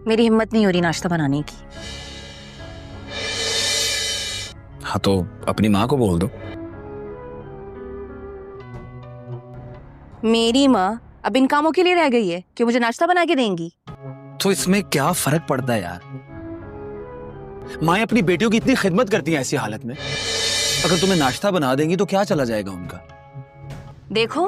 मेरी हिम्मत नहीं हो रही नाश्ता बनाने की। हाँ तो अपनी माँ को बोल दो। मेरी माँ अब इन कामों के लिए रह गई है कि मुझे नाश्ता बना के देंगी? तो इसमें क्या फर्क पड़ता है यार? माँ अपनी बेटियों की इतनी खिदमत करती हैं ऐसी हालत में, अगर तुम्हें नाश्ता बना देंगी तो क्या चला जाएगा उनका? देखो,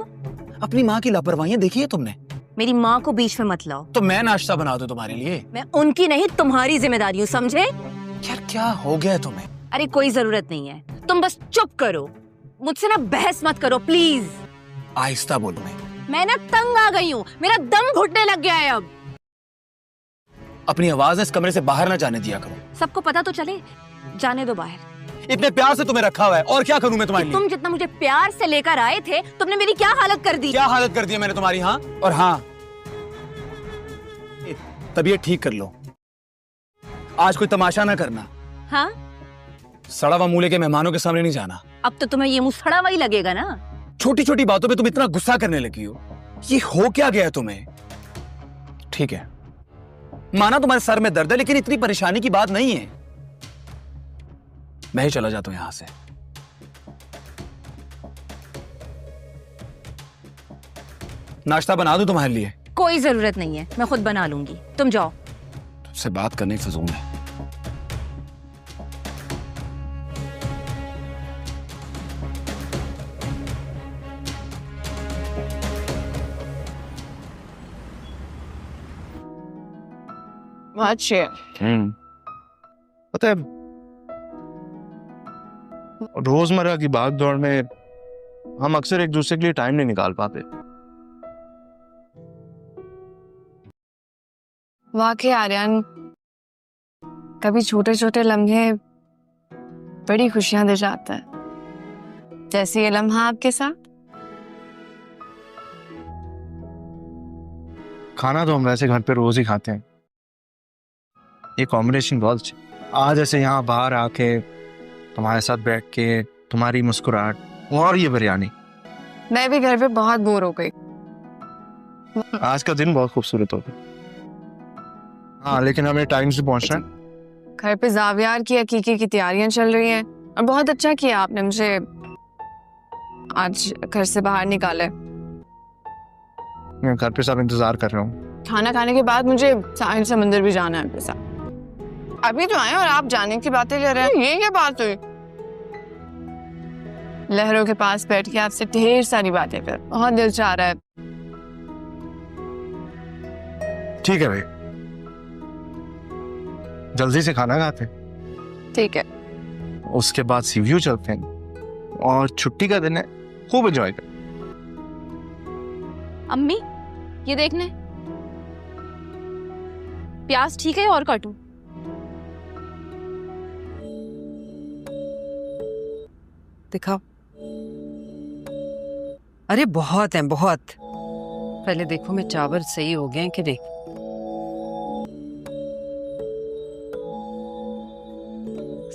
अपनी माँ की लापरवाहियां देखी है तुमने? मेरी माँ को बीच में मत लाओ। तो मैं नाश्ता बना दूं तुम्हारे लिए? मैं उनकी नहीं तुम्हारी जिम्मेदारी हूँ, समझे? यार क्या हो गया है तुम्हें? अरे कोई जरूरत नहीं है, तुम बस चुप करो, मुझसे ना बहस मत करो प्लीज। आहिस्ता बोलो। मैं ना तंग आ गई हूँ, मेरा दम घुटने लग गया है अब। अपनी आवाज इस कमरे से बाहर ना जाने दिया करो। सबको पता तो चले, जाने दो बाहर। इतने प्यार से तुम्हें रखा हुआ है, और क्या करूं मैं तुम्हारे लिए? तुम जितना मुझे प्यार से लेकर आए थे, तुमने मेरी क्या हालत कर दी? क्या हालत कर दी है मैंने तुम्हारी? हाँ और हाँ, तबीयत ठीक कर लो, आज कोई तमाशा ना करना। हाँ? सड़ा हुआ मुंह लेके मेहमानों के सामने नहीं जाना। अब तो तुम्हें ये मुंह सड़ा हुआ ही लगेगा ना। छोटी छोटी बातों पे तुम इतना गुस्सा करने लगी हो, ये हो क्या गया तुम्हें? ठीक है, माना तुम्हारे सर में दर्द है, लेकिन इतनी परेशानी की बात नहीं है। मैं ही चला जाता हूं यहां से। नाश्ता बना दूं तुम्हारे लिए? कोई जरूरत नहीं है, मैं खुद बना लूंगी, तुम जाओ। तुमसे बात करने की फजूल है। अच्छे पता है, रोजमर्रा की भाग दौड़ में हम अक्सर एक दूसरे के लिए टाइम नहीं निकाल पाते। वाकई आर्यन, कभी छोटे छोटे लम्हे बड़ी खुशियां दे जाते हैं, जैसे ये लम्हा आपके साथ। खाना तो हम वैसे घर पे रोज ही खाते हैं, ये कॉम्बिनेशन बहुत अच्छी। आज ऐसे यहाँ बाहर आके तुम्हारे साथ बैठ के, तुम्हारी मुस्कुराहट और ये बिरयानी, मैं भी घर पे बहुत बोर हो गई। आज का दिन बहुत खूबसूरत होगा। हाँ लेकिन हमें टाइम से पहुंचना है। घर पे जावियार की हकीकी की तैयारियां चल रही हैं, और बहुत अच्छा किया आपने मुझे आज घर से बाहर निकाले। मैं घर पे सब इंतजार कर रहा हूँ। खाना खाने के बाद मुझे साहिल समंदर भी जाना है आपके साथ। अभी तो आए और आप जाने की बातें कर रहे हैं, ये क्या बात हुई? लहरों के पास बैठ के आपसे ढेर सारी बातें कर, बहुत दिल चाह रहा है। ठीक है भाई, जल्दी से खाना खाते हैं, ठीक है। उसके बाद सी व्यू चलते हैं, और छुट्टी का दिन है, खूब एंजॉय कर। अम्मी, ये देखने प्याज ठीक है और काटूं? दिखाओ। अरे बहुत हैं, बहुत। पहले देखो मैं चावल सही हो गए हैं कि नहीं।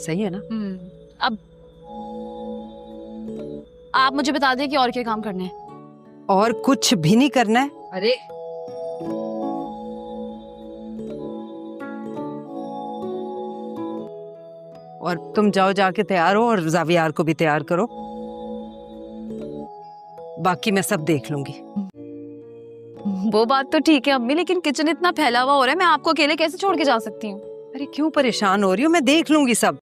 सही है ना? अब आप मुझे बता दें कि और क्या काम करने हैं। और कुछ भी नहीं करना है। अरे और तुम जाओ, जाके तैयार हो और जावियार को भी तैयार करो, बाकी मैं सब देख लूंगी। वो बात तो ठीक है अम्मी, लेकिन किचन इतना फैला हुआ हो रहा है, मैं आपको अकेले कैसे छोड़ के जा सकती हूँ? अरे क्यों परेशान हो रही हो, मैं देख लूंगी सब।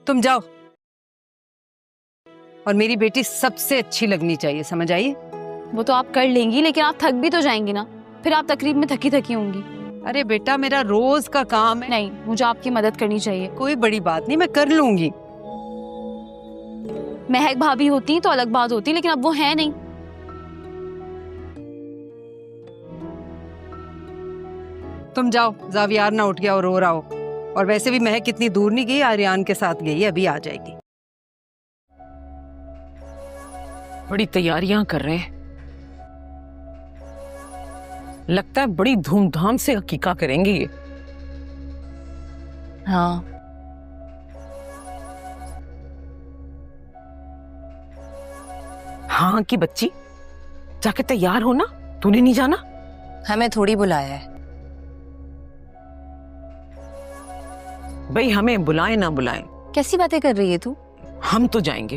तुम जाओ, और मेरी बेटी सबसे अच्छी लगनी चाहिए, समझ आई? वो तो आप कर लेंगी, लेकिन आप थक भी तो जाएंगी ना, फिर आप तकरीब में थकी थकी होंगी। अरे बेटा, मेरा रोज का काम है। नहीं, मुझे आपकी मदद करनी चाहिए। कोई बड़ी बात नहीं, मैं कर लूंगी। महक भाभी होती तो अलग बात होती, लेकिन अब वो है नहीं। तुम जाओ, जावियार ना उठ गया और रो रहा हो। और वैसे भी महक कितनी दूर नहीं गई, आर्यन के साथ गई है, अभी आ जाएगी। बड़ी तैयारियां कर रहे हैं, लगता है बड़ी धूमधाम से हकीका करेंगे ये। हाँ, हाँ की बच्ची, जाके तैयार हो ना, तूने नहीं जाना? हमें थोड़ी बुलाया है, भाई हमें बुलाए ना बुलाए, कैसी बातें कर रही है तू? हम तो जाएंगे।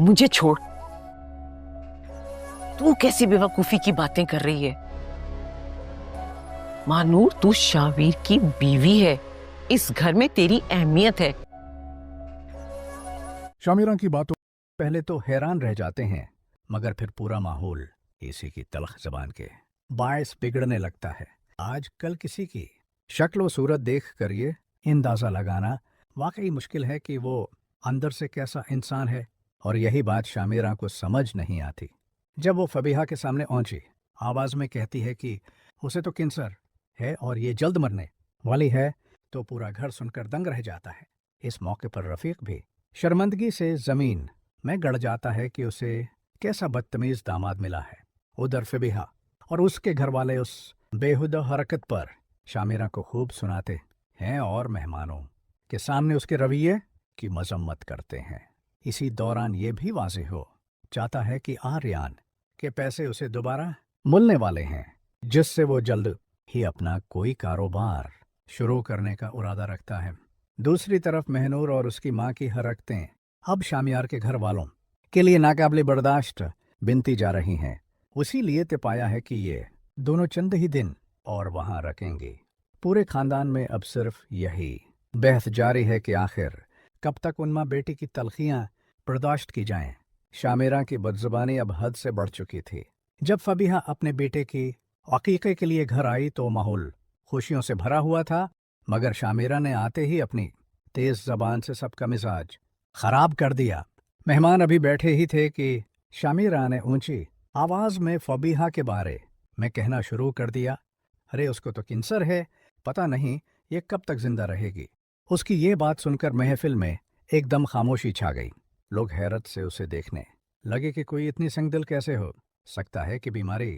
मुझे छोड़, तू कैसी बेवकूफी की बातें कर रही है? मानूर, तू शावीर की बीवी है, इस घर में तेरी अहमियत है। शामिरा की बातों पहले तो हैरान रह जाते हैं, मगर फिर पूरा माहौल इसी की तलख जबान के बायस बिगड़ने लगता है। आज कल किसी की शक्ल व सूरत देख कर ये अंदाज़ा लगाना वाकई मुश्किल है कि वो अंदर से कैसा इंसान है, और यही बात शामिरा को समझ नहीं आती। जब वो फबीहा के सामने पहुंची, आवाज़ में कहती है कि उसे तो कैंसर है और ये जल्द मरने वाली है, तो पूरा घर सुनकर दंग रह जाता है। इस मौके पर रफ़ीक भी शर्मिंदगी से ज़मीन में गड़ जाता है कि उसे कैसा बदतमीज़ दामाद मिला है। उधर फबीहा और उसके घर वाले उस बेहुदा हरकत पर शामिरा को खूब सुनाते हैं और मेहमानों के सामने उसके रवैये की मजम्मत करते हैं। इसी दौरान ये भी वाज़ेह हो जाता है कि आर्यान के पैसे उसे दोबारा मिलने वाले हैं, जिससे वो जल्द ही अपना कोई कारोबार शुरू करने का इरादा रखता है। दूसरी तरफ महनूर और उसकी माँ की हरकतें अब शामियार के घर वालों के लिए नाकाबिले बर्दाश्त बनती जा रही हैं। उसी लिए तय पाया है कि ये दोनों चंद ही दिन और वहाँ रखेंगे। पूरे खानदान में अब सिर्फ यही बहस जारी है कि आखिर कब तक उन माँ बेटी की तलखियाँ बर्दाश्त की जाएं। शामिरा की बदजुबानी अब हद से बढ़ चुकी थी। जब फबीहा अपने बेटे की अकीक़े के लिए घर आई तो माहौल खुशियों से भरा हुआ था, मगर शामिरा ने आते ही अपनी तेज़ ज़बान से सबका मिजाज ख़राब कर दिया। मेहमान अभी बैठे ही थे कि शामिरा ने ऊंची आवाज़ में फबीहा के बारे में कहना शुरू कर दिया, अरे उसको तो कैंसर है, पता नहीं ये कब तक जिंदा रहेगी। उसकी ये बात सुनकर महफिल में एकदम खामोशी छा गई। लोग हैरत से उसे देखने लगे कि कोई इतनी संगदिल कैसे हो सकता है कि बीमारी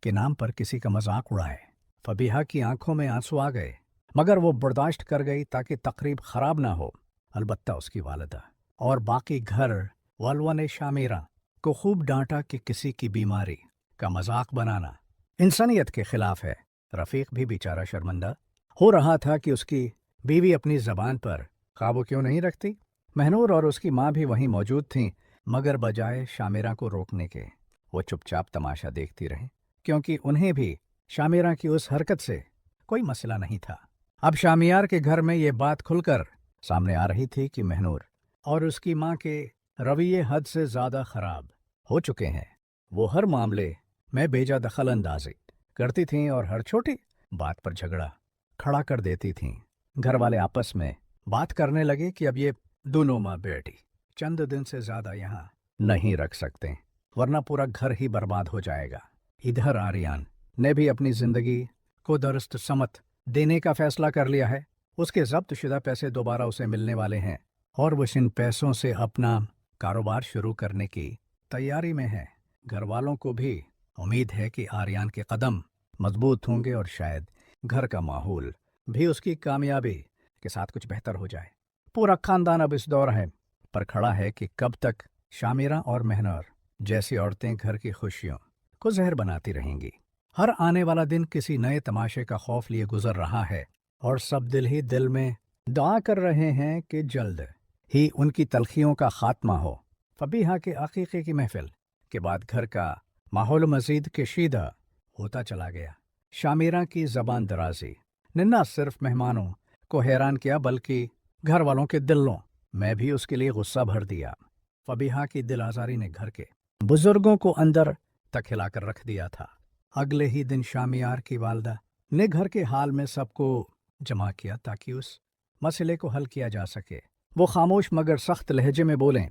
के नाम पर किसी का मजाक उड़ाए। फबीहा की आंखों में आंसू आ गए, मगर वो बर्दाश्त कर गई ताकि तकरीब खराब ना हो। अलबत्ता उसकी वालिदा और बाकी घर वालों ने शामिरा को खूब डांटा कि किसी की बीमारी का मजाक बनाना इंसानियत के खिलाफ है। रफ़ीक भी बेचारा शर्मिंदा हो रहा था कि उसकी बीवी अपनी ज़बान पर काबू क्यों नहीं रखती। महनूर और उसकी माँ भी वहीं मौजूद थीं, मगर बजाय शामिरा को रोकने के वो चुपचाप तमाशा देखती रहीं, क्योंकि उन्हें भी शामिरा की उस हरकत से कोई मसला नहीं था। अब शामियार के घर में ये बात खुलकर सामने आ रही थी कि महनूर और उसकी माँ के रवैये हद से ज़्यादा ख़राब हो चुके हैं। वो हर मामले में बेजा दखल अंदाजी करती थीं और हर छोटी बात पर झगड़ा खड़ा कर देती थीं। घर वाले आपस में बात करने लगे कि अब ये दोनों माँ बेटी चंद दिन से ज़्यादा यहाँ नहीं रख सकते, वरना पूरा घर ही बर्बाद हो जाएगा। इधर आर्यान ने भी अपनी ज़िंदगी को दरस्त समत देने का फैसला कर लिया है। उसके ज़ब्त शुदा पैसे दोबारा उसे मिलने वाले हैं और वो इन पैसों से अपना कारोबार शुरू करने की तैयारी में है। घर वालों को भी उम्मीद है कि आर्यान के कदम मजबूत होंगे और शायद घर का माहौल भी उसकी कामयाबी के साथ कुछ बेहतर हो जाए। पूरा खानदान अब इस दौर है पर खड़ा है कि कब तक शामिरा और महनूर जैसी औरतें घर की खुशियों को जहर बनाती रहेंगी। हर आने वाला दिन किसी नए तमाशे का खौफ लिए गुजर रहा है और सब दिल ही दिल में दुआ कर रहे हैं कि जल्द ही उनकी तलखियों का खात्मा हो। फबीहा के अकीक़े की महफिल के बाद घर का माहौल मज़ीद कशीदा होता चला गया। शामिरा की ज़बान दराजी ने न सिर्फ मेहमानों को हैरान किया बल्कि घर वालों के दिलों में भी उसके लिए गुस्सा भर दिया। फबीहा की दिल आज़ारी ने घर के बुजुर्गों को अंदर तक हिलाकर रख दिया था। अगले ही दिन शामियार की वालदा ने घर के हाल में सबको जमा किया ताकि उस मसले को हल किया जा सके। वो खामोश मगर सख्त लहजे में बोलें,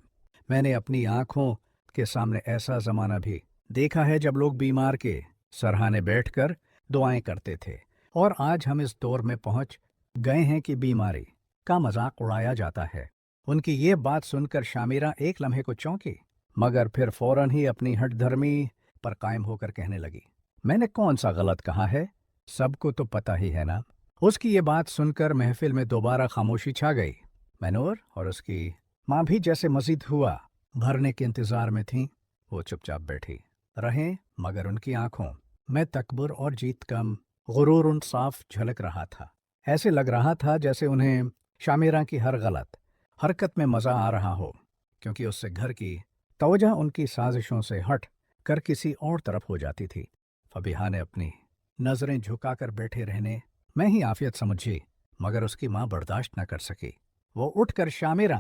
मैंने अपनी आँखों के सामने ऐसा ज़माना भी देखा है जब लोग बीमार के सरहाने बैठकर दुआएं करते थे, और आज हम इस दौर में पहुंच गए हैं कि बीमारी का मजाक उड़ाया जाता है। उनकी ये बात सुनकर शामिरा एक लम्हे को चौंकी, मगर फिर फौरन ही अपनी हठधर्मी पर कायम होकर कहने लगी, मैंने कौन सा गलत कहा है, सबको तो पता ही है ना। उसकी ये बात सुनकर महफिल में दोबारा खामोशी छा गई। महनूर और उसकी माँ भी जैसे मजीद हुआ भरने के इंतजार में थीं। वो चुपचाप बैठी रहें, मगर उनकी आंखों मैं तकबर और जीत कम गुरूर उन साफ झलक रहा था। ऐसे लग रहा था जैसे उन्हें शामिरा की हर गलत हरकत में मज़ा आ रहा हो, क्योंकि उससे घर की तवज्जो उनकी साजिशों से हट कर किसी और तरफ हो जाती थी। फबीहा ने अपनी नज़रें झुकाकर बैठे रहने मैं ही आफियत समझी, मगर उसकी माँ बर्दाश्त न कर सकी। वो उठकर शामिरा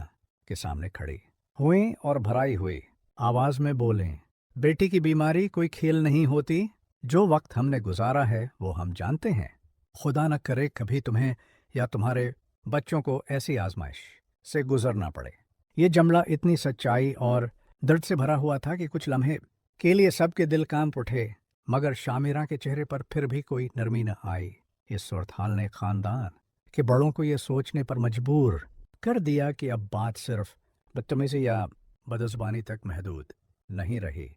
के सामने खड़ी हुई और भराई हुई आवाज में बोलें, बेटी की बीमारी कोई खेल नहीं होती। जो वक्त हमने गुजारा है वो हम जानते हैं। खुदा न करे कभी तुम्हें या तुम्हारे बच्चों को ऐसी आजमाइश से गुजरना पड़े। ये जुमला इतनी सच्चाई और दर्द से भरा हुआ था कि कुछ लम्हे के लिए सबके दिल कांप उठे, मगर शामिरा के चेहरे पर फिर भी कोई नरमी न आई। इस सूरत हाल ने खानदान के बड़ों को ये सोचने पर मजबूर कर दिया कि अब बात सिर्फ बदतमीजी या बदज़ुबानी तक महदूद नहीं रही,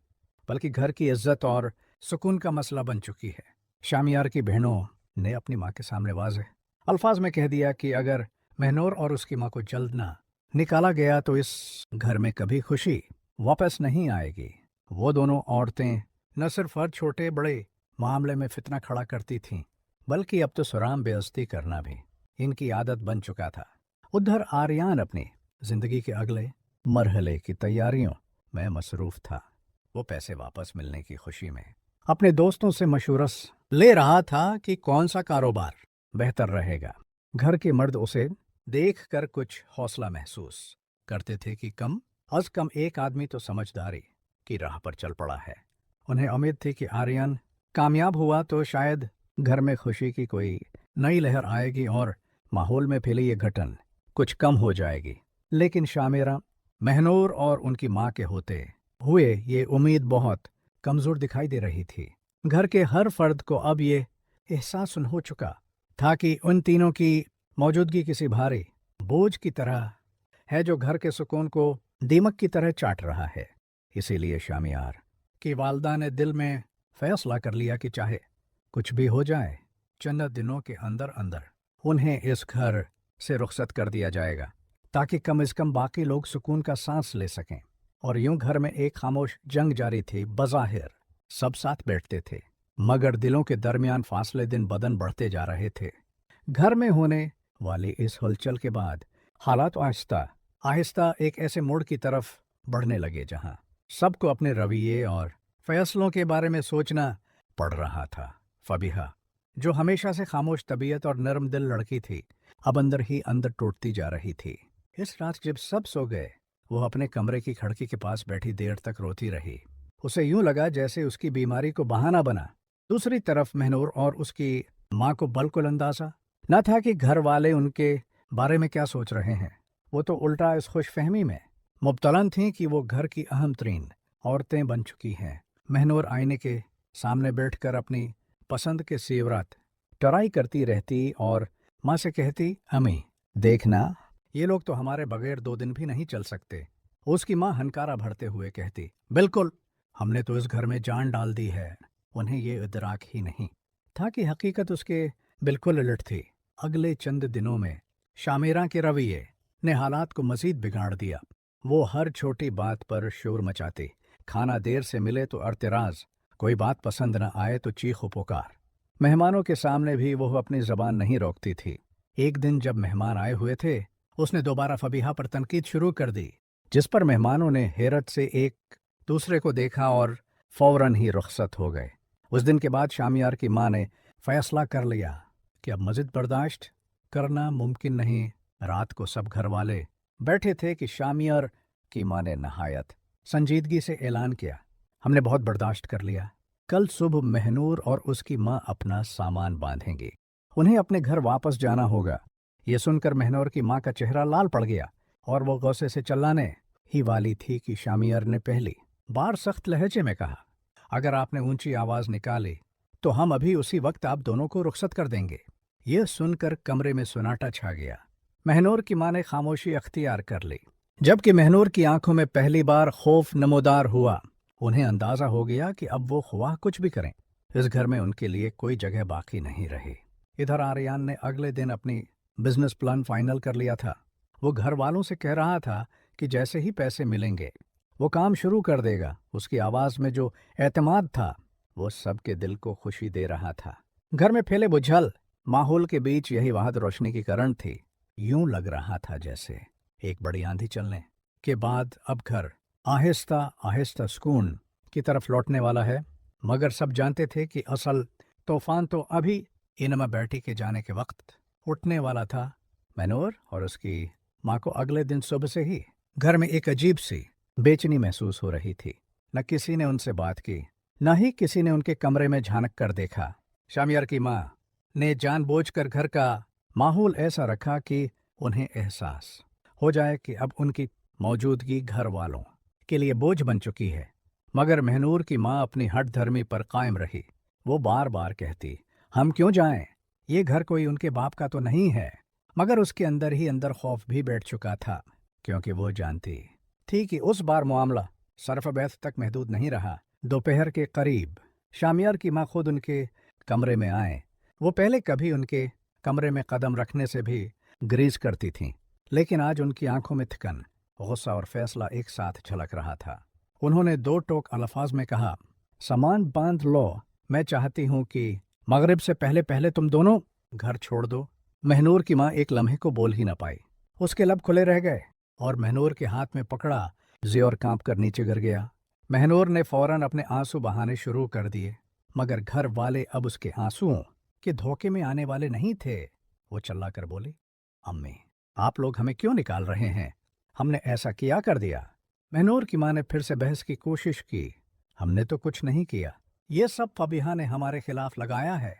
बल्कि घर की इज्जत और सुकून का मसला बन चुकी है। शामियार की बहनों ने अपनी माँ के सामने वाज़ेह अल्फाज में कह दिया कि अगर महनूर और उसकी माँ को जल्द ना निकाला गया तो इस घर में कभी खुशी वापस नहीं आएगी। वो दोनों औरतें न सिर्फ हर छोटे बड़े मामले में फितना खड़ा करती थीं, बल्कि अब तो सराम बेइज्जती करना भी इनकी आदत बन चुका था। उधर आर्यान अपनी जिंदगी के अगले मरहले की तैयारियों में मसरूफ था। वो पैसे वापस मिलने की खुशी में अपने दोस्तों से मशवरस ले रहा था कि कौन सा कारोबार बेहतर रहेगा। घर के मर्द उसे देखकर कुछ हौसला महसूस करते थे कि कम अज कम एक आदमी तो समझदारी की राह पर चल पड़ा है। उन्हें उम्मीद थी कि आर्यन कामयाब हुआ तो शायद घर में खुशी की कोई नई लहर आएगी और माहौल में फैली ये घटन कुछ कम हो जाएगी। लेकिन शामिरा, महनूर और उनकी माँ के होते हुए ये उम्मीद बहुत कमज़ोर दिखाई दे रही थी। घर के हर फर्द को अब ये एहसास हो चुका था कि उन तीनों की मौजूदगी किसी भारी बोझ की तरह है जो घर के सुकून को दीमक की तरह चाट रहा है। इसीलिए शामियार की वालदा ने दिल में फैसला कर लिया कि चाहे कुछ भी हो जाए, चंद दिनों के अंदर अंदर उन्हें इस घर से रुखसत कर दिया जाएगा, ताकि कम से कम बाकी लोग सुकून का सांस ले सकें। और यूं घर में एक खामोश जंग जारी थी। बज़ाहिर सब साथ बैठते थे, मगर दिलों के दरमियान फासले दिन बदन बढ़ते जा रहे थे। घर में होने वाली इस हलचल के बाद हालात आहिस्ता आहिस्ता एक ऐसे मोड़ की तरफ बढ़ने लगे जहां सबको अपने रवैये और फैसलों के बारे में सोचना पड़ रहा था। फबीहा, जो हमेशा से खामोश तबीयत और नरम दिल लड़की थी, अब अंदर ही अंदर टूटती जा रही थी। इस रात जब सब सो गए, वो अपने कमरे की खिड़की के पास बैठी देर तक रोती रही। उसे यूं लगा जैसे उसकी बीमारी को बहाना बना। दूसरी तरफ महनूर और उसकी माँ को बिल्कुल अंदाजा न था कि घर वाले उनके बारे में क्या सोच रहे हैं। वो तो उल्टा इस खुशफहमी में मुब्तलन थीं कि वो घर की अहम तरीन औरतें बन चुकी हैं। महनूर आईने के सामने बैठकर अपनी पसंद के सेवरात टराई करती रहती और माँ से कहती, अम्मी देखना, ये लोग तो हमारे बगैर 2 दिन भी नहीं चल सकते। उसकी माँ हनकारा भरते हुए कहती, बिल्कुल, हमने तो इस घर में जान डाल दी है। उन्हें ये इदराक ही नहीं था कि हकीकत उसके बिल्कुल उलट थी। अगले चंद दिनों में शामिरा के रवैये ने हालात को मजीद बिगाड़ दिया। वो हर छोटी बात पर शोर मचाती, खाना देर से मिले तो अर्तराज, कोई बात पसंद न आए तो चीख पुकार। मेहमानों के सामने भी वो अपनी जबान नहीं रोकती थी। एक दिन जब मेहमान आए हुए थे, उसने दोबारा फबीहा पर तनकीद शुरू कर दी, जिस पर मेहमानों ने हैरत से एक दूसरे को देखा और फौरन ही रुखसत हो गए। उस दिन के बाद शामियार की माँ ने फैसला कर लिया कि अब मज़ीद बर्दाश्त करना मुमकिन नहीं। रात को सब घर वाले बैठे थे कि शामियार की माँ ने नहायत संजीदगी से ऐलान किया, हमने बहुत बर्दाश्त कर लिया। कल सुबह महनूर और उसकी माँ अपना सामान बांधेंगी। उन्हें अपने घर वापस जाना होगा। ये सुनकर महनूर की माँ का चेहरा लाल पड़ गया और वो गुस्से से चिल्लाने ही वाली थी कि शामियार ने पहली बार सख्त लहजे में कहा, अगर आपने ऊंची आवाज निकाली तो हम अभी उसी वक्त आप दोनों को रुखसत कर देंगे। यह सुनकर कमरे में सन्नाटा छा गया। महनूर की माँ ने खामोशी अख्तियार कर ली, जबकि महनूर की आंखों में पहली बार खौफ नमोदार हुआ। उन्हें अंदाजा हो गया कि अब वो ख्वाह कुछ भी करें, इस घर में उनके लिए कोई जगह बाकी नहीं रही। इधर आर्यान ने अगले दिन अपनी बिजनेस प्लान फाइनल कर लिया था। वो घर वालों से कह रहा था कि जैसे ही पैसे मिलेंगे वो काम शुरू कर देगा। उसकी आवाज़ में जो एतमाद था वो सबके दिल को खुशी दे रहा था। घर में फैले बुझल माहौल के बीच यही वाहद रोशनी की किरण थी। यूं लग रहा था जैसे एक बड़ी आंधी चलने के बाद अब घर आहिस्ता आहिस्ता सुकून की तरफ लौटने वाला है। मगर सब जानते थे कि असल तूफान तो अभी इनमा बैठी के जाने के वक्त उठने वाला था। मैनूर और उसकी माँ को अगले दिन सुबह से ही घर में एक अजीब सी बेचैनी महसूस हो रही थी। न किसी ने उनसे बात की, न ही किसी ने उनके कमरे में झांक कर देखा। शामियार की माँ ने जानबूझकर घर का माहौल ऐसा रखा कि उन्हें एहसास हो जाए कि अब उनकी मौजूदगी घर वालों के लिए बोझ बन चुकी है। मगर महनूर की माँ अपनी हठ धर्मी पर कायम रही। वो बार बार कहती, हम क्यों जाएं? ये घर कोई उनके बाप का तो नहीं है। मगर उसके अंदर ही अंदर खौफ भी बैठ चुका था, क्योंकि वो जानती थी कि उस बार मामला सरफ बैत तक महदूद नहीं रहा। दोपहर के करीब शामियार की माँ खुद उनके कमरे में आए। वो पहले कभी उनके कमरे में कदम रखने से भी ग्रीज करती थीं, लेकिन आज उनकी आंखों में थिकन, गुस्सा और फैसला एक साथ झलक रहा था। उन्होंने दो टोक अल्फाज में कहा, सामान बांध लो, मैं चाहती हूं कि मगरिब से पहले पहले तुम दोनों घर छोड़ दो। महनूर की माँ एक लम्हे को बोल ही न पाई। उसके लब खुले रह गए और महनूर के हाथ में पकड़ा ज़ोर कांप कर नीचे गिर गया। महनूर ने फौरन अपने आंसू बहाने शुरू कर दिए, मगर घर वाले अब उसके आंसुओं के धोखे में आने वाले नहीं थे। वो चिल्ला कर बोली, अम्मी, आप लोग हमें क्यों निकाल रहे हैं? हमने ऐसा किया कर दिया। महनूर की माँ ने फिर से बहस की कोशिश की, हमने तो कुछ नहीं किया, ये सब फबीहा ने हमारे खिलाफ लगाया है।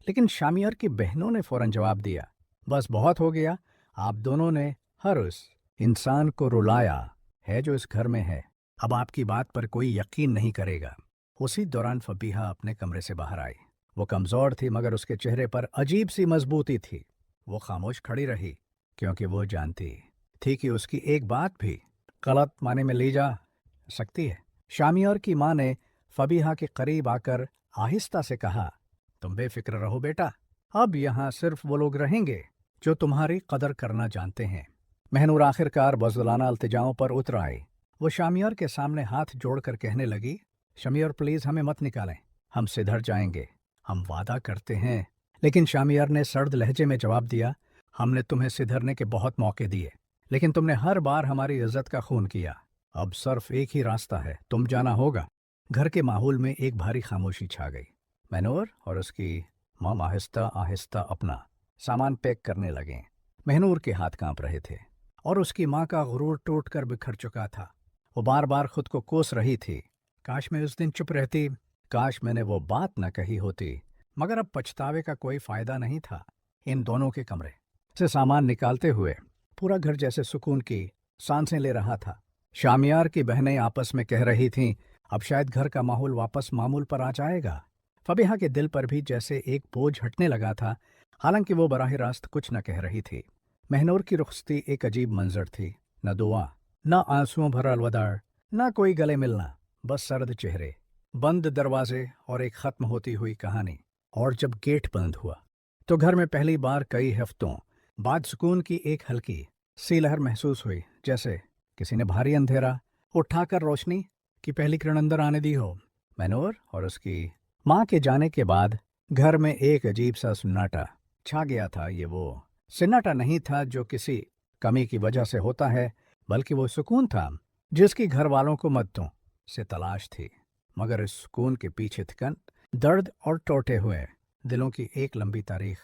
लेकिन शामियार की बहनों ने फौरन जवाब दिया, बस बहुत हो गया, आप दोनों ने हर उस इंसान को रुलाया है जो इस घर में है। अब आपकी बात पर कोई यकीन नहीं करेगा। उसी दौरान फबीहा अपने कमरे से बाहर आई। वो कमज़ोर थी, मगर उसके चेहरे पर अजीब सी मजबूती थी। वो खामोश खड़ी रही, क्योंकि वो जानती थी कि उसकी एक बात भी गलत माने में ली जा सकती है। शामियार की माँ ने फबीहा के करीब आकर आहिस्ता से कहा, तुम बेफिक्र रहो बेटा, अब यहाँ सिर्फ वो लोग रहेंगे जो तुम्हारी कदर करना जानते हैं। महनूर आखिरकार बज़लाना अल्तिजाओं पर उतर आई। वो शामियार के सामने हाथ जोड़कर कहने लगी, शामियार प्लीज़ हमें मत निकालें, हम सिधर जाएंगे, हम वादा करते हैं। लेकिन शामियार ने सर्द लहजे में जवाब दिया, हमने तुम्हें सिधरने के बहुत मौके दिए, लेकिन तुमने हर बार हमारी इज्जत का खून किया। अब सिर्फ एक ही रास्ता है, तुम जाना होगा। घर के माहौल में एक भारी खामोशी छा गई। महनूर और उसकी माँ आहिस्ता आहिस्ता अपना सामान पैक करने लगे। महनूर के हाथ कांप रहे थे और उसकी माँ का गुरूर टूट कर बिखर चुका था। वो बार बार खुद को कोस रही थी, काश मैं उस दिन चुप रहती, काश मैंने वो बात न कही होती। मगर अब पछतावे का कोई फायदा नहीं था। इन दोनों के कमरे से सामान निकालते हुए पूरा घर जैसे सुकून की सांसें ले रहा था। शामियार की बहनें आपस में कह रही थीं, अब शायद घर का माहौल वापस मामूल पर आ जाएगा। फबीहा के दिल पर भी जैसे एक बोझ हटने लगा था, हालांकि वो बराह रास्त कुछ न कह रही थी। महनूर की रुखसती एक अजीब मंजर थी, न दुआ, न आंसुओं भरा अलविदा, न कोई गले मिलना, बस सर्द चेहरे, बंद दरवाजे और एक खत्म होती हुई कहानी। और जब गेट बंद हुआ तो घर में पहली बार कई हफ्तों बाद सुकून की एक हल्की सी लहर महसूस हुई, जैसे किसी ने भारी अंधेरा उठाकर रोशनी की पहली किरण अंदर आने दी हो। महनूर और उसकी माँ के जाने के बाद घर में एक अजीब सा सन्नाटा छा गया था। ये वो सन्नाटा नहीं था जो किसी कमी की वजह से होता है, बल्कि वो सुकून था जिसकी घर वालों को मद्दों से तलाश थी। मगर इस सुकून के पीछे थिकन, दर्द और टूटे हुए दिलों की एक लंबी तारीख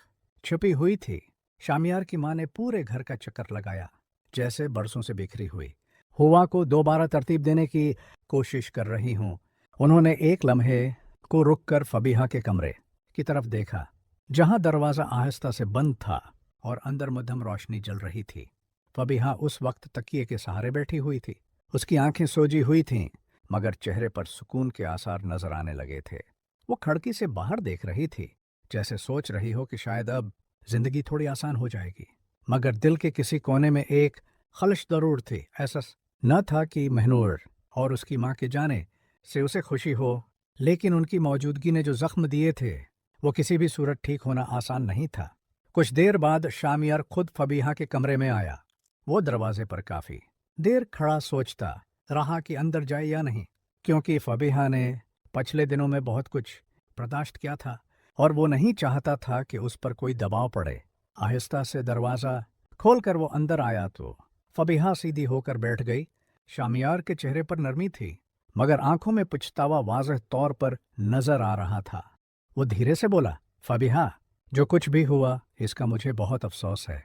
छुपी हुई थी। शामियार की माँ ने पूरे घर का चक्कर लगाया, जैसे बरसों से बिखरी हुई हुआ को दोबारा तरतीब देने की कोशिश कर रही हूँ। उन्होंने एक लम्हे को रुककर फबीहा के कमरे की तरफ देखा, जहां दरवाज़ा आहिस्ता से बंद था और अंदर मध्यम रोशनी जल रही थी। फबीहा उस वक्त तकिए के सहारे बैठी हुई थी। उसकी आंखें सोजी हुई थीं, मगर चेहरे पर सुकून के आसार नजर आने लगे थे। वो खिड़की से बाहर देख रही थी, जैसे सोच रही हो कि शायद अब जिंदगी थोड़ी आसान हो जाएगी। मगर दिल के किसी कोने में एक खलश जरूर थी। ऐसा न था कि महनूर और उसकी माँ के जाने से उसे खुशी हो, लेकिन उनकी मौजूदगी ने जो जख्म दिए थे, वो किसी भी सूरत ठीक होना आसान नहीं था। कुछ देर बाद शामियार खुद फबीहा के कमरे में आया। वो दरवाजे पर काफी देर खड़ा सोचता रहा कि अंदर जाए या नहीं, क्योंकि फबीहा ने पिछले दिनों में बहुत कुछ बर्दाश्त किया था और वो नहीं चाहता था कि उस पर कोई दबाव पड़े। आहिस्ता से दरवाज़ा खोलकर वो अंदर आया तो फबीहा सीधी होकर बैठ गई। शामियार के चेहरे पर नरमी थी, मगर आंखों में पछतावा वाज़ह तौर पर नजर आ रहा था। वो धीरे से बोला, फबीहा, जो कुछ भी हुआ इसका मुझे बहुत अफसोस है।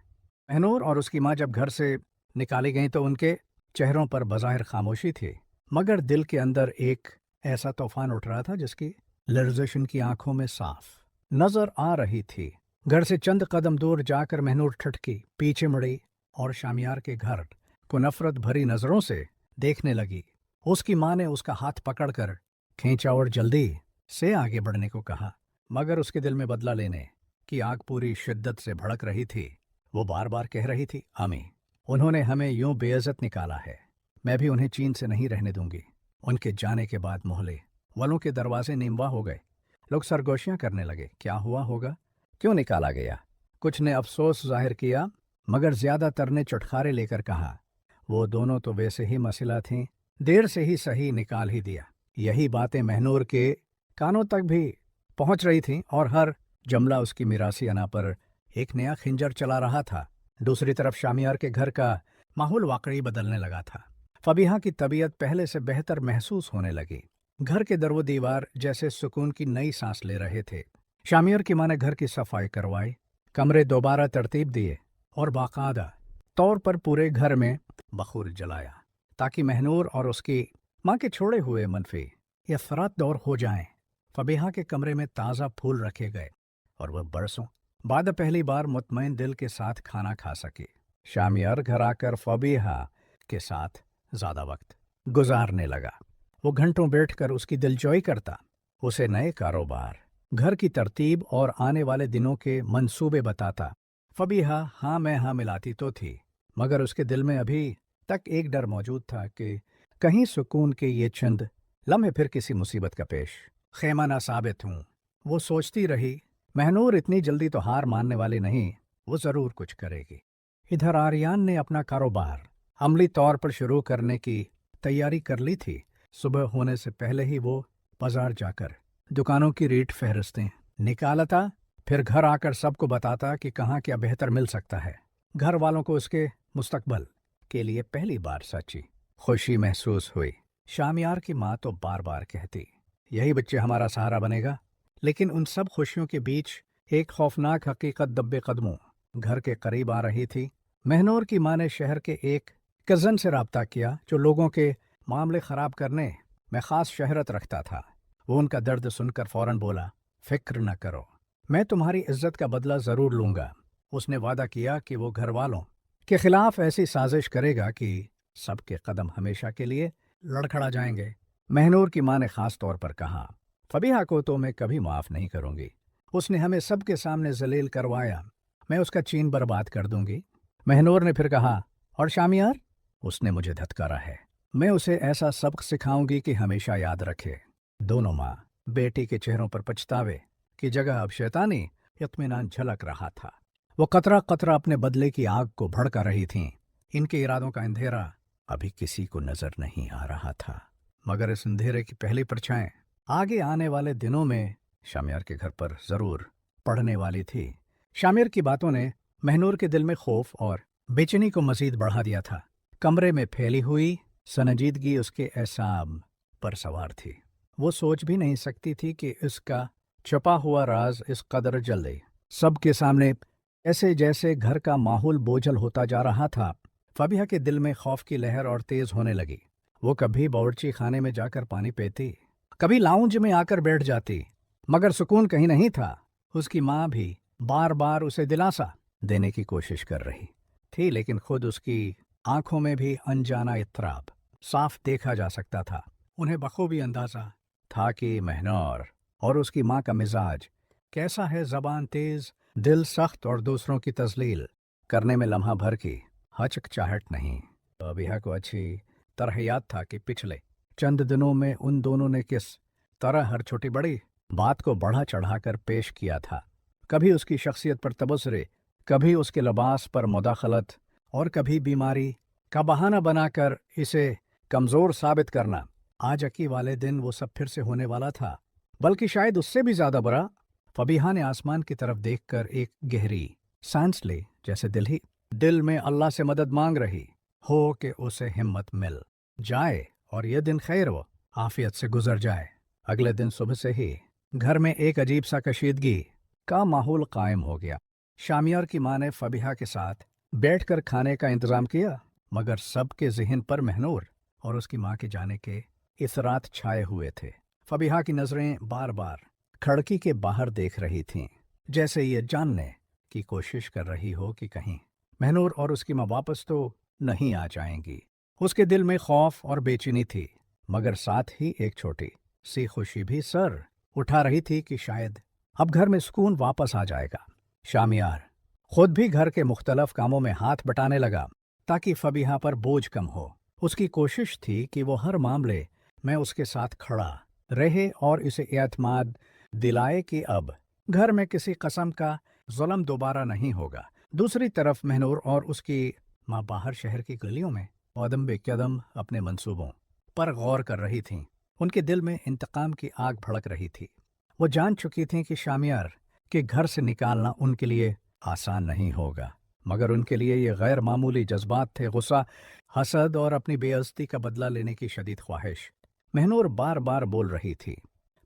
महनूर और उसकी माँ जब घर से निकाली गईं तो उनके चेहरों पर बज़ाहिर खामोशी थी, मगर दिल के अंदर एक ऐसा तूफान उठ रहा था जिसकी लर्ज़िश उनकी आंखों में साफ नजर आ रही थी। घर से चंद कदम दूर जाकर महनूर ठटकी, पीछे मुड़ी और शामियार के घर को नफरत भरी नजरों से देखने लगी। उसकी माँ ने उसका हाथ पकड़कर खींचा और जल्दी से आगे बढ़ने को कहा, मगर उसके दिल में बदला लेने की आग पूरी शिद्दत से भड़क रही थी। वो बार बार कह रही थी, अमी, उन्होंने हमें यूं बेइज्जत निकाला है, मैं भी उन्हें चीन से नहीं रहने दूंगी। उनके जाने के बाद मोहल्ले वालों के दरवाजे नीमवा हो गए। लोग सरगोशियां करने लगे, क्या हुआ होगा, क्यों निकाला गया। कुछ ने अफसोस जाहिर किया, मगर ज्यादातर ने चुटखारे लेकर कहा, वो दोनों तो वैसे ही मसला थीं, देर से ही सही निकाल ही दिया। यही बातें महनूर के कानों तक भी पहुंच रही थीं और हर जमला उसकी मिरासी अना पर एक नया खिंजर चला रहा था। दूसरी तरफ शामियार के घर का माहौल वाकई बदलने लगा था। फबीहा की तबीयत पहले से बेहतर महसूस होने लगी। घर के दरवो दीवार जैसे सुकून की नई सांस ले रहे थे। शामियार की माँ ने घर की सफाई करवाई, कमरे दोबारा तरतीब दिए और बाकायदा तौर पर पूरे घर में बखूर जलाया ताकि महनूर और उसकी माँ के छोड़े हुए मनफी या फरात दौर हो जाएं। फबीहा के कमरे में ताज़ा फूल रखे गए और वह बरसों बाद पहली बार मुतमईन दिल के साथ खाना खा सकी। शामियार घर आकर फबीहा के साथ ज़्यादा वक्त गुजारने लगा। वो घंटों बैठकर उसकी दिलजोई करता, उसे नए कारोबार, घर की तरतीब और आने वाले दिनों के मंसूबे बताता। फबीहा हाँ में हाँ मिलाती तो थी, मगर उसके दिल में अभी तक एक डर मौजूद था कि कहीं सुकून के ये चंद लम्हे फिर किसी मुसीबत का पेश खेमा ना साबित हूँ। वो सोचती रही, महनूर इतनी जल्दी तो हार मानने वाली नहीं, वो ज़रूर कुछ करेगी। इधर आर्यान ने अपना कारोबार अमली तौर पर शुरू करने की तैयारी कर ली थी। सुबह होने से पहले ही वो बाजार जाकर दुकानों की रेट फहरिस्तें निकालता, फिर घर आकर सबको बताता कि कहाँ क्या बेहतर मिल सकता है। घर वालों को उसके मुस्तकबल के लिए पहली बार सच्ची खुशी महसूस हुई। शामियार की माँ तो बार बार कहती, यही बच्चे हमारा सहारा बनेगा, लेकिन उन सब खुशियों के बीच एक खौफनाक हकीकत दब्बे कदमों घर के करीब आ रही थी। महनूर की माँ ने शहर के एक कज़न से राब्ता किया जो लोगों के मामले ख़राब करने में ख़ास शहरत रखता था। वो उनका दर्द सुनकर फ़ौरन बोला, फ़िक्र न करो, मैं तुम्हारी इज्जत का बदला ज़रूर लूँगा। उसने वादा किया कि वो घर वालों के खिलाफ ऐसी साजिश करेगा कि सबके कदम हमेशा के लिए लड़खड़ा जाएंगे। महनूर की माँ ने ख़ास तौर पर कहा, फबीहा को तो मैं कभी माफ़ नहीं करूँगी, उसने हमें सबके सामने जलील करवाया, मैं उसका चीन बर्बाद कर दूंगी। महनूर ने फिर कहा, और शामियार, उसने मुझे धत्कारा है, मैं उसे ऐसा सबक सिखाऊंगी कि हमेशा याद रखे। दोनों माँ बेटी के चेहरों पर पछतावे की जगह अब शैतानी इत्मीनान झलक रहा था। वो कतरा कतरा अपने बदले की आग को भड़का रही थीं। इनके इरादों का अंधेरा अभी किसी को नजर नहीं आ रहा था, मगर इस अंधेरे की पहली परछाएं आगे आने वाले दिनों में शामियार के घर पर जरूर पड़ने वाली थी। शामियार की बातों ने महनूर के दिल में खौफ और बेचैनी को मजीद बढ़ा दिया था। कमरे में फैली हुई संजीदगी उसके एहसाब पर सवार थी। वो सोच भी नहीं सकती थी कि इसका छुपा हुआ राज इस कदर जल्दी सबके सामने ऐसे जैसे घर का माहौल बोझल होता जा रहा था। फबीहा के दिल में खौफ की लहर और तेज होने लगी। वो कभी बावर्ची खाने में जाकर पानी पीती, कभी लाउंज में आकर बैठ जाती, मगर सुकून कहीं नहीं था। उसकी माँ भी बार बार उसे दिलासा देने की कोशिश कर रही थी, लेकिन खुद उसकी आंखों में भी अनजाना इत्तराब साफ देखा जा सकता था। उन्हें बखूबी अंदाजा था कि महनूर और उसकी माँ का मिजाज कैसा है, ज़बान तेज, दिल सख्त और दूसरों की तजलील करने में लम्हा भर की हचकचाहट नहीं। फबीहा को अच्छी तरह याद था कि पिछले चंद दिनों में उन दोनों ने किस तरह हर छोटी बड़ी बात को बढ़ा चढ़ाकर पेश किया था। कभी उसकी शख्सियत पर तबसरे, कभी उसके लिबास पर मुदाखलत और कभी बीमारी का बहाना बनाकर इसे कमज़ोर साबित करना। आज अकी वाले दिन वो सब फिर से होने वाला था, बल्कि शायद उससे भी ज्यादा बुरा। फबीहा ने आसमान की तरफ देखकर एक गहरी सांस ली, जैसे दिल में अल्लाह से मदद मांग रही हो कि उसे हिम्मत मिल जाए और ये दिन खैर व आफियत से गुजर जाए। अगले दिन सुबह से ही घर में एक अजीब सा कशीदगी का माहौल कायम हो गया। शामियार की माँ ने फबीहा के साथ बैठकर खाने का इंतजाम किया, मगर सबके ज़हन पर महनूर और उसकी माँ के जाने के इसरात छाए हुए थे। फबीहा की नज़रें बार बार खिड़की के बाहर देख रही थीं, जैसे ये जानने की कोशिश कर रही हो कि कहीं महनूर और उसकी माँ वापस तो नहीं आ जाएंगी। उसके दिल में खौफ और बेचैनी थी, मगर साथ ही एक छोटी सी खुशी भी सर उठा रही थी कि शायद अब घर में सुकून वापस आ जाएगा। शामियार खुद भी घर के मुख्तलफ कामों में हाथ बटाने लगा ताकि फबीहा पर बोझ कम हो। उसकी कोशिश थी कि वो हर मामले में उसके साथ खड़ा रहे और इसे एतमाद दिलाए कि अब घर में किसी कस्म का जुल्म दोबारा नहीं होगा। दूसरी तरफ महनूर और उसकी माँ बाहर शहर की गलियों में कदम बे कदम अपने मंसूबों पर गौर कर रही थीं। उनके दिल में इंतकाम की आग भड़क रही थी। वो जान चुकी थीं कि शामियार के घर से निकालना उनके लिए आसान नहीं होगा, मगर उनके लिए ये गैर मामूली जज्बात थे, गुस्सा, हसद और अपनी बेइज्जती का बदला लेने की शदीद ख्वाहिश। महनूर बार बार बोल रही थी,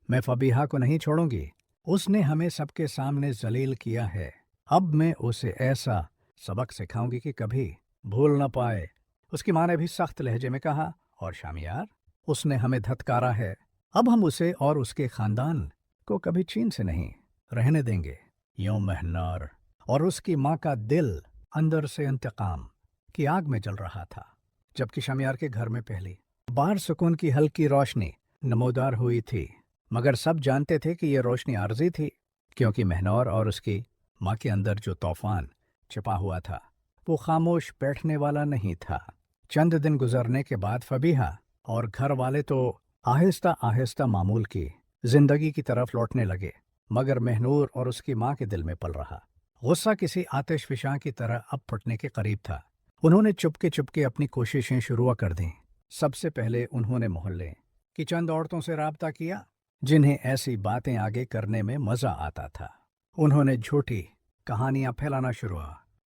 मैं फबीहा को नहीं छोड़ूंगी, उसने हमें सबके सामने जलील किया है, अब मैं उसे ऐसा सबक सिखाऊंगी कि कभी भूल न पाए। उसकी माँ ने भी सख्त लहजे में कहा, और शामियार, उसने हमें धत्कारा है, अब हम उसे और उसके खानदान को कभी चैन से नहीं रहने देंगे। यूं महनूर और उसकी माँ का दिल अंदर से इंतकाम की आग में जल रहा था, जबकि शामियार के घर में पहली बार सुकून की हल्की रोशनी नमोदार हुई थी। मगर सब जानते थे कि यह रोशनी आर्जी थी, क्योंकि महनूर और उसकी माँ के अंदर जो तूफान छिपा हुआ था वो खामोश बैठने वाला नहीं था। चंद दिन गुजरने के बाद फबीहा और घर वाले तो आहिस्ता आहिस्ता मामूल की जिंदगी की तरफ लौटने लगे, मगर महनूर और उसकी माँ के दिल में पल रहा गुस्सा किसी आतिशफिशां की तरह अब फटने के करीब था। उन्होंने चुपके चुपके अपनी कोशिशें शुरू कर दी। सबसे पहले उन्होंने मोहल्ले की चंद औरतों से राब्ता किया जिन्हें ऐसी बातें आगे करने में मजा आता था। उन्होंने झूठी कहानियां फैलाना शुरू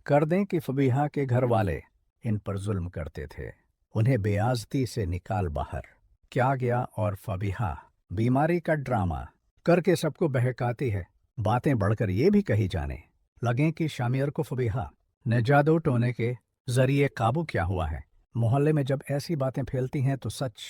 कर दें कि फबीहा के घर वाले इन पर जुल्म करते थे, उन्हें बेआज़ती से निकाल बाहर क्या गया और फबीहा बीमारी का ड्रामा करके सबको बहकाती है। बातें बढ़कर ये भी कही जाने लगें कि शामियार को फबीहा ने जादू टोने के जरिए काबू किया हुआ है। मोहल्ले में जब ऐसी बातें फैलती हैं तो सच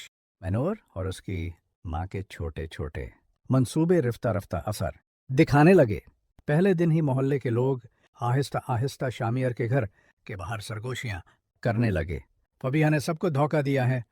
महनूर और उसकी माँ के छोटे छोटे मंसूबे रफ्ता रफ्ता असर दिखाने लगे। पहले दिन ही मोहल्ले के लोग आहिस्ता आहिस्ता शामियार के घर के बाहर सरगोशियां करने लगे। फबीहा ने सबको धोखा दिया है,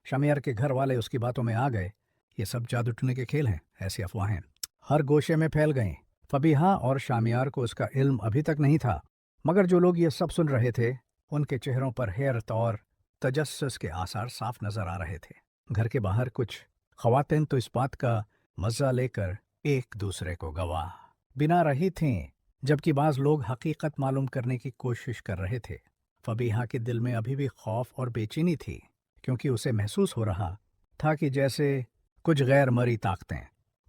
शामियार के घर वाले उसकी बातों में आ गए, ये सब जादू टोने के खेल हैं, ऐसी अफवाहें हर गोशे में फैल गईं। फबीहा और शामियार को उसका इल्म अभी तक नहीं था, मगर जो लोग ये सब सुन रहे थे उनके चेहरों पर हैरत और तजस्सुस के आसार साफ नजर आ रहे थे। घर के बाहर कुछ ख्वातीन तो इस बात का मजा लेकर एक दूसरे को गवाह बिना रही थीं, जबकि बाज लोग हकीकत मालूम करने की कोशिश कर रहे थे। फबीहा के दिल में अभी भी खौफ और बेचैनी थी, क्योंकि उसे महसूस हो रहा था कि जैसे कुछ गैर मरी ताकतें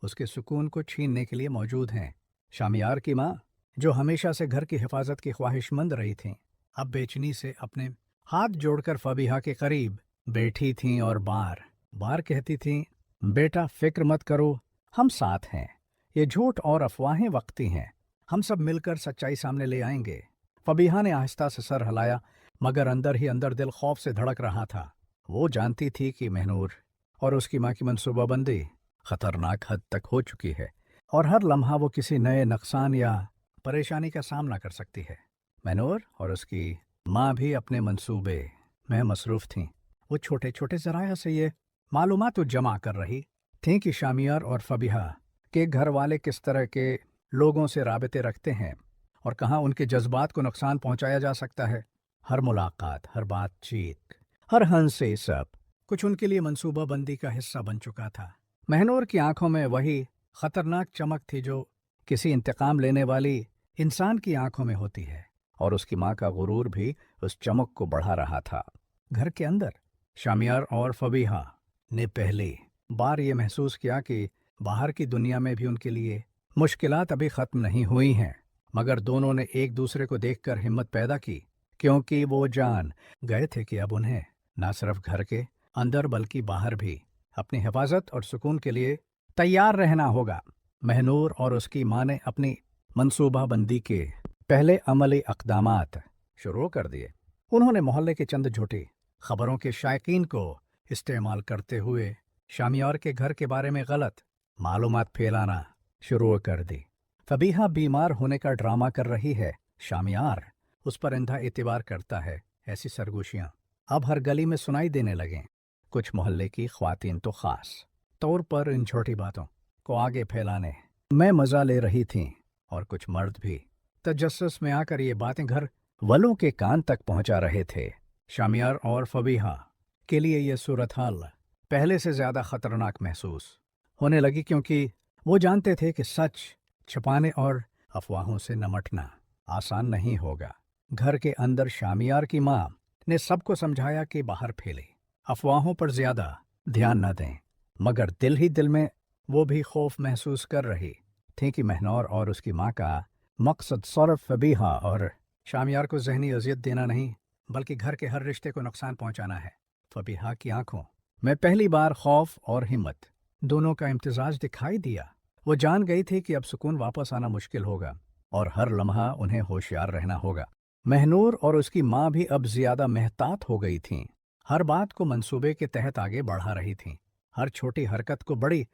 उसके सुकून को छीनने के लिए मौजूद हैं। शामियार की माँ, जो हमेशा से घर की हिफाजत की ख्वाहिशमंद रही थीं, अब बेचैनी से अपने हाथ जोड़कर फबीहा के करीब बैठी थीं और बार बार कहती थीं, बेटा फिक्र मत करो, हम साथ हैं, ये झूठ और अफवाहें वक्ती हैं, हम सब मिलकर सच्चाई सामने ले आएंगे। फबीहा ने आहिस्ता से सर हिलाया, मगर अंदर ही अंदर दिल खौफ से धड़क रहा था। वो जानती थी कि महनूर और उसकी माँ की मनसूबाबंदी खतरनाक हद तक हो चुकी है और हर लम्हा वो किसी नए नुकसान या परेशानी का सामना कर सकती है। महनूर और उसकी माँ भी अपने मंसूबे में मसरूफ थीं। वो छोटे छोटे जराया से ये मालूमात जमा कर रही थीं कि शामियार और फबीहा के घर वाले किस तरह के लोगों से राबते रखते हैं और कहाँ उनके जज्बात को नुकसान पहुंचाया जा सकता है। हर मुलाकात, हर बातचीत, हर हंसे सब कुछ उनके लिए मंसूबाबंदी का हिस्सा बन चुका था। महनूर की आंखों में वही खतरनाक चमक थी जो किसी इंतकाम लेने वाली इंसान की आंखों में होती है, और उसकी माँ का गुरूर भी उस चमक को बढ़ा रहा था। घर के अंदर शामियार और फबीहा ने पहली बार ये महसूस किया कि बाहर की दुनिया में भी उनके लिए मुश्किलात अभी ख़त्म नहीं हुई हैं, मगर दोनों ने एक दूसरे को देखकर हिम्मत पैदा की, क्योंकि वो जान गए थे कि अब उन्हें न सिर्फ घर के अंदर बल्कि बाहर भी अपनी हिफाजत और सुकून के लिए तैयार रहना होगा। महनूर और उसकी माँ ने अपनी मंसूबाबंदी के पहले अमली अक़दामात शुरू कर दिए। उन्होंने मोहल्ले के चंद झूठी खबरों के शायकीन को इस्तेमाल करते हुए शामियार के घर के बारे में गलत मालूमात फैलाना शुरू कर दी। फबीहा बीमार होने का ड्रामा कर रही है, शामियार उस पर अंधा एतबार करता है, ऐसी सरगोशियां अब हर गली में सुनाई देने लगें। कुछ मोहल्ले की ख्वातीन तो खास तौर पर इन छोटी बातों को आगे फैलाने में मजा ले रही थीं, और कुछ मर्द भी तजस्सुस में आकर ये बातें घर वालों के कान तक पहुंचा रहे थे। शामियार और फबीहा के लिए यह सूरत हाल पहले से ज्यादा खतरनाक महसूस होने लगी, क्योंकि वो जानते थे कि सच छिपाने और अफवाहों से निपटना आसान नहीं होगा। घर के अंदर शामियार की माँ ने सबको समझाया कि बाहर फैले अफवाहों पर ज्यादा ध्यान न दें, मगर दिल ही दिल में वो भी खौफ महसूस कर रही थी कि महनूर और उसकी माँ का मकसद सिर्फ फबीहा और शामियार को ज़हनी अजियत देना नहीं, बल्कि घर के हर रिश्ते को नुकसान पहुंचाना है। फबीहा की आंखों में पहली बार खौफ और हिम्मत दोनों का इम्तिजाज दिखाई दिया। वो जान गई थी कि अब सुकून वापस आना मुश्किल होगा और हर लम्हा उन्हें होशियार रहना होगा। महनूर और उसकी माँ भी अब ज्यादा महतात हो गई थीं, हर बात को मंसूबे के तहत आगे बढ़ा रही थीं, हर छोटी हरकत को बड़ी